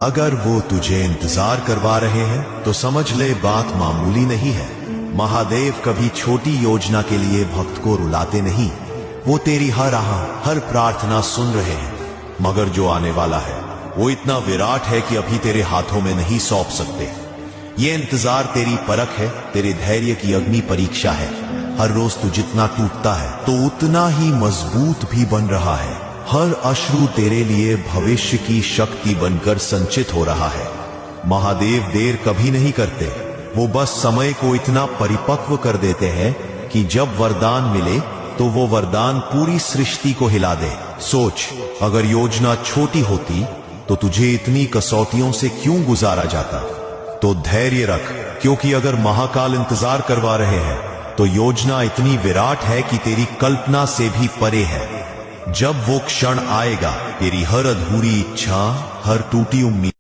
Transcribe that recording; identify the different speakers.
Speaker 1: अगर वो तुझे इंतजार करवा रहे हैं तो समझ ले बात मामूली नहीं है। महादेव कभी छोटी योजना के लिए भक्त को रुलाते नहीं। वो तेरी हर आह, हर प्रार्थना सुन रहे हैं। मगर जो आने वाला है वो इतना विराट है कि अभी तेरे हाथों में नहीं सौंप सकते। ये इंतजार तेरी परख है, तेरे धैर्य की अग्नि परीक्षा है। हर रोज तू जितना टूटता है तो उतना ही मजबूत भी बन रहा है। हर अश्रु तेरे लिए भविष्य की शक्ति बनकर संचित हो रहा है। महादेव देर कभी नहीं करते, वो बस समय को इतना परिपक्व कर देते हैं कि जब वरदान मिले तो वो वरदान पूरी सृष्टि को हिला दे। सोच, अगर योजना छोटी होती तो तुझे इतनी कसौटियों से क्यों गुजारा जाता। तो धैर्य रख, क्योंकि अगर महाकाल इंतजार करवा रहे हैं तो योजना इतनी विराट है कि तेरी कल्पना से भी परे है। जब वो क्षण आएगा, तेरी हर अधूरी इच्छा, हर टूटी उम्मीद